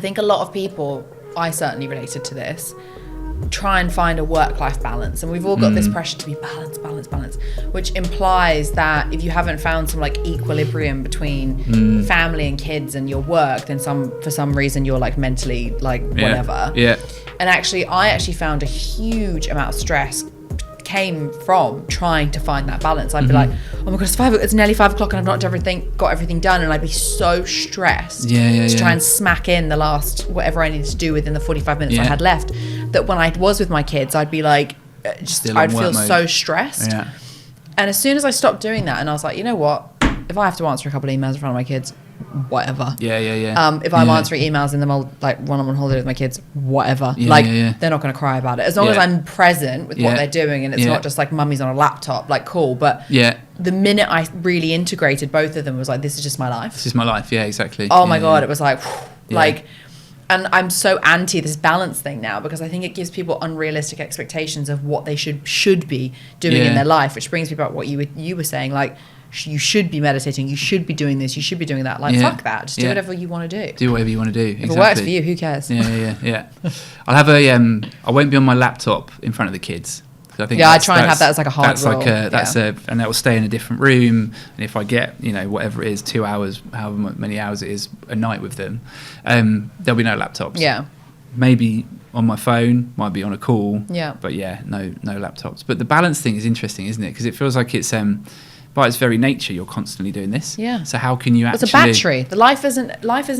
I think a lot of people, I certainly related to this, try and find a work-life balance, and we've all got this pressure to be balance, which implies that if you haven't found some like equilibrium between family and kids and your work, then for some reason you're like mentally like whatever. And I found a huge amount of stress came from trying to find that balance. I'd be like, oh my god, it's nearly 5 o'clock and I've not got everything done, and I'd be so stressed to try and smack in the last whatever I needed to do within the 45 minutes I had left, that when I was with my kids I'd be like I'd feel so stressed. And as soon as I stopped doing that, and I was like, you know what, if I have to answer a couple of emails in front of my kids, whatever. If I'm answering emails and then I'll like when I'm on holiday with my kids, whatever. They're not going to cry about it as long as I'm present with what they're doing, and it's not just like mummy's on a laptop, like cool. But the minute I really integrated both of them, was like, this is just my life. This is my life. Yeah, exactly. Oh my god, it was like like. And I'm so anti this balance thing now, because I think it gives people unrealistic expectations of what they should be doing in their life, which brings me back to what you were saying, like you should be meditating, you should be doing this, you should be doing that. Like fuck that, just do whatever you want to do. Do whatever you want to do. If it works for you, who cares? I'll have I won't be on my laptop in front of the kids. I think I try and have that as like a hard rule. And that will stay in a different room. And if I get, whatever it is, 2 hours, however many hours it is a night with them, there'll be no laptops. Yeah. Maybe on my phone, might be on a call. Yeah. But no laptops. But the balance thing is interesting, isn't it? Because it feels like it's by its very nature, you're constantly doing this. Yeah. So how can you actually... It's a battery. The life isn't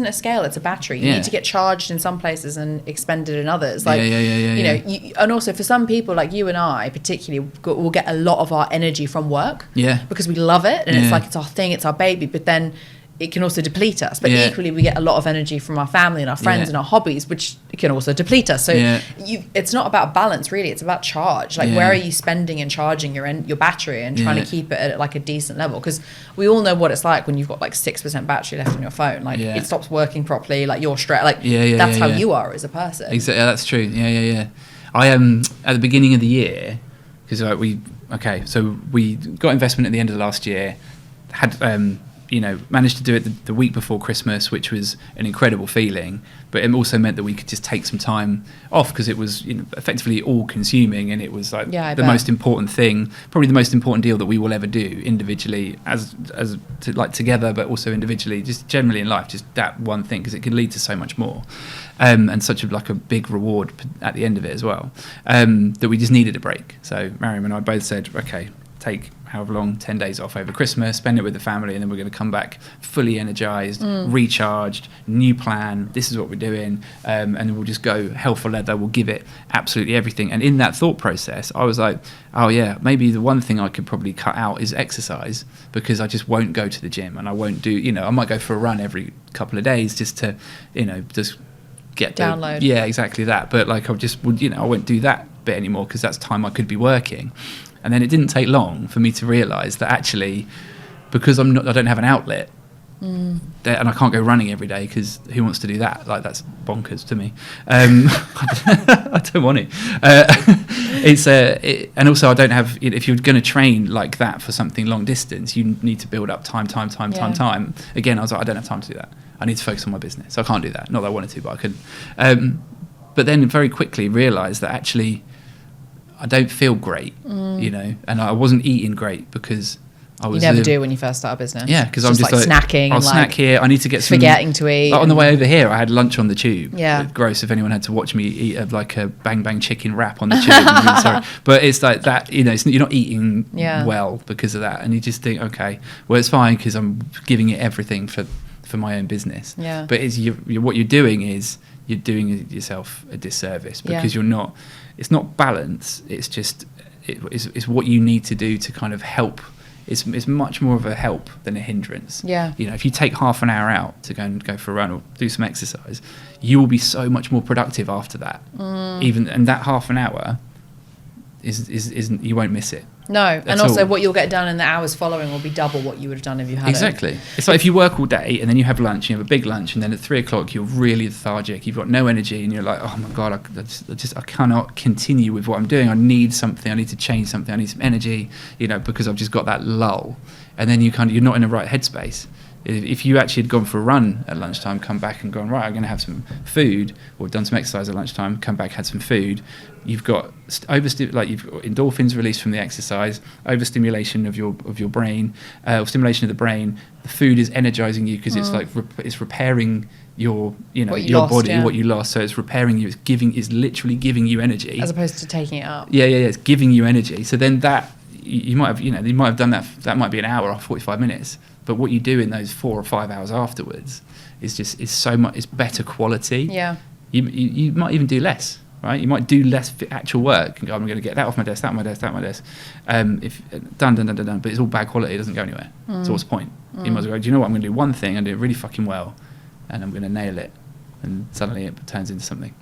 a scale. It's a battery. You need to get charged in some places and expended in others. Like, and also for some people, like you and I, particularly, we'll get a lot of our energy from work. Yeah. Because we love it, and it's like it's our thing, it's our baby. But then it can also deplete us. But equally, we get a lot of energy from our family and our friends and our hobbies, which can also deplete us. So it's not about balance, really. It's about charge. Like, where are you spending and charging your battery and trying to keep it at like a decent level? Because we all know what it's like when you've got like 6% battery left on your phone. Like it stops working properly. Like you're stressed. Like that's how you are as a person. Exactly. Yeah, that's true. I at the beginning of the year, because we got investment at the end of last year, had managed to do it the week before Christmas, which was an incredible feeling, but it also meant that we could just take some time off, because it was effectively all consuming, and it was like most important thing, probably the most important deal that we will ever do individually together, but also individually, just generally in life, just that one thing, because it can lead to so much more, and such a big reward at the end of it as well, that we just needed a break. So Mariam and I both said, okay, take however long, 10 days off over Christmas, spend it with the family, and then we're going to come back fully energized, recharged, new plan, this is what we're doing, and then we'll just go hell for leather, we'll give it absolutely everything. And in that thought process, I was like, oh yeah, maybe the one thing I could probably cut out is exercise, because I just won't go to the gym, and I won't do, I might go for a run every couple of days just to, just get download. Yeah, exactly that. But like I won't do that bit anymore, because that's time I could be working. And then it didn't take long for me to realise that actually, because I don't have an outlet, and I can't go running every day, because who wants to do that? Like, that's bonkers to me. I don't want it. And also I don't have. If you're going to train like that for something long distance, you need to build up time. Again, I was like, I don't have time to do that. I need to focus on my business. So I can't do that. Not that I wanted to, but I couldn't. But then very quickly realised that actually, I don't feel great, and I wasn't eating great, because I was... You never do when you first start a business. Yeah, because I'm just like snacking. I'll snack here. I need to get some... Forgetting to eat. Like on the way over here, I had lunch on the tube. Yeah. Gross if anyone had to watch me eat a bang bang chicken wrap on the tube. I'm really sorry. But it's like that, you're not eating well because of that. And you just think, okay, well, it's fine, because I'm giving it everything for my own business. Yeah. But what you're doing is you're doing yourself a disservice, because you're not... It's not balance. It's just it's what you need to do to kind of help. It's much more of a help than a hindrance. Yeah. If you take half an hour out to go for a run or do some exercise, you will be so much more productive after that. And that half an hour isn't, you won't miss it. No, and also what you'll get done in the hours following will be double what you would have done if you had Exactly. It's like if you work all day and then you have lunch, you have a big lunch, and then at 3 o'clock you're really lethargic, you've got no energy, and you're like, oh my God, I cannot continue with what I'm doing. I need something, I need to change something, I need some energy, because I've just got that lull. And then you're not in the right headspace. If you actually had gone for a run at lunchtime, come back and gone, right, I'm going to have some food, or done some exercise at lunchtime, come back, had some food, you've got you've got endorphins released from the exercise, overstimulation of your brain, or stimulation of the brain. The food is energizing you because it's like it's repairing your your body, what you lost. So it's repairing you. It's literally giving you energy, as opposed to taking it up. Yeah. It's giving you energy. So then that you might have done that. That might be an hour or 45 minutes. But what you do in those 4 or 5 hours afterwards is so much. It's better quality. Yeah. You might even do less, right? You might do less actual work and go, I'm going to get that off my desk, that on my desk, that on my desk. If done. But it's all bad quality. It doesn't go anywhere. So what's the point? You might as well go, do you know what? I'm going to do one thing and do it really fucking well, and I'm going to nail it. And suddenly it turns into something.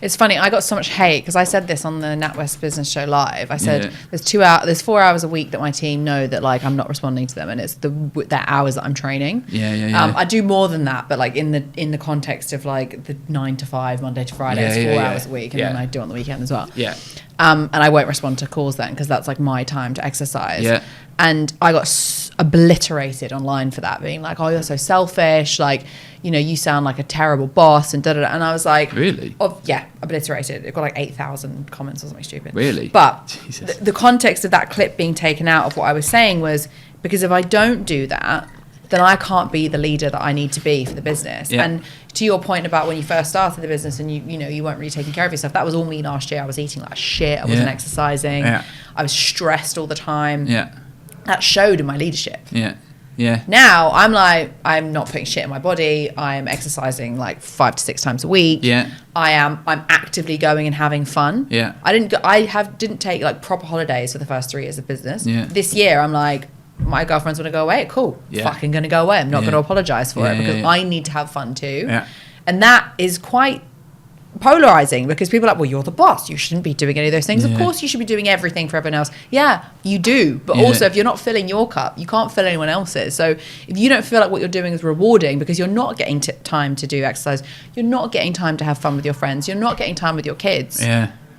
It's funny, I got so much hate because I said this on the NatWest Business Show Live. I said there's 4 hours a week that my team know that like I'm not responding to them, and it's the hours that I'm training. I do more than that, but like in the context of like the 9 to 5 Monday to Friday, it's 4 hours a week, and then I do it on the weekend as well. And I won't respond to calls then because that's like my time to exercise. And I got obliterated online for that, being like, oh, you're so selfish, like, you sound like a terrible boss, and da-da-da. And I was like, really? Oh, yeah, obliterated. It got like 8,000 comments or something stupid. Really? But the context of that clip being taken out of what I was saying was because if I don't do that, then I can't be the leader that I need to be for the business. And to your point about when you first started the business and you weren't really taking care of yourself, that was all me last year. I was eating like shit. I wasn't exercising. I was stressed all the time. That showed in my leadership. Now I'm like, I'm not putting shit in my body. I'm exercising like 5 to 6 times a week. I'm actively going and having fun. I didn't take like proper holidays for the first 3 years of business. This year I'm like, my girlfriends want to go away, cool. Fucking gonna go away. I'm not gonna apologize for it because I need to have fun too. And that is quite polarizing because people are like, well, you're the boss, you shouldn't be doing any of those things. Of course you should be doing everything for everyone else. Yeah, you do, but also if you're not filling your cup, you can't fill anyone else's. So if you don't feel like what you're doing is rewarding because you're not getting time to do exercise, you're not getting time to have fun with your friends, you're not getting time with your kids,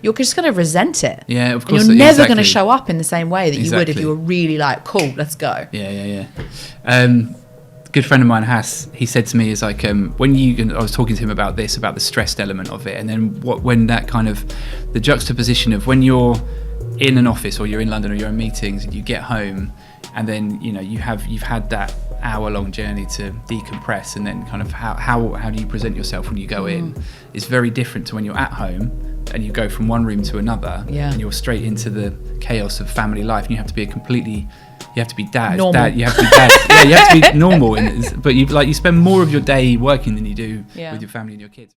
you're just going to resent it. Of course. And you're never going to show up in the same way that you would if you were really like, cool, let's go. Good friend of mine, Hass, he said to me, is like, I was talking to him about this, about the stressed element of it, and then when that kind of, the juxtaposition of when you're in an office or you're in London or you're in meetings and you get home and then, you've had that hour-long journey to decompress, and then kind of how do you present yourself when you go in? It's very different to when you're at home and you go from one room to another and you're straight into the chaos of family life, and you have to be you have to be dad. You have to be dad. You have to be normal. But you spend more of your day working than you do with your family and your kids.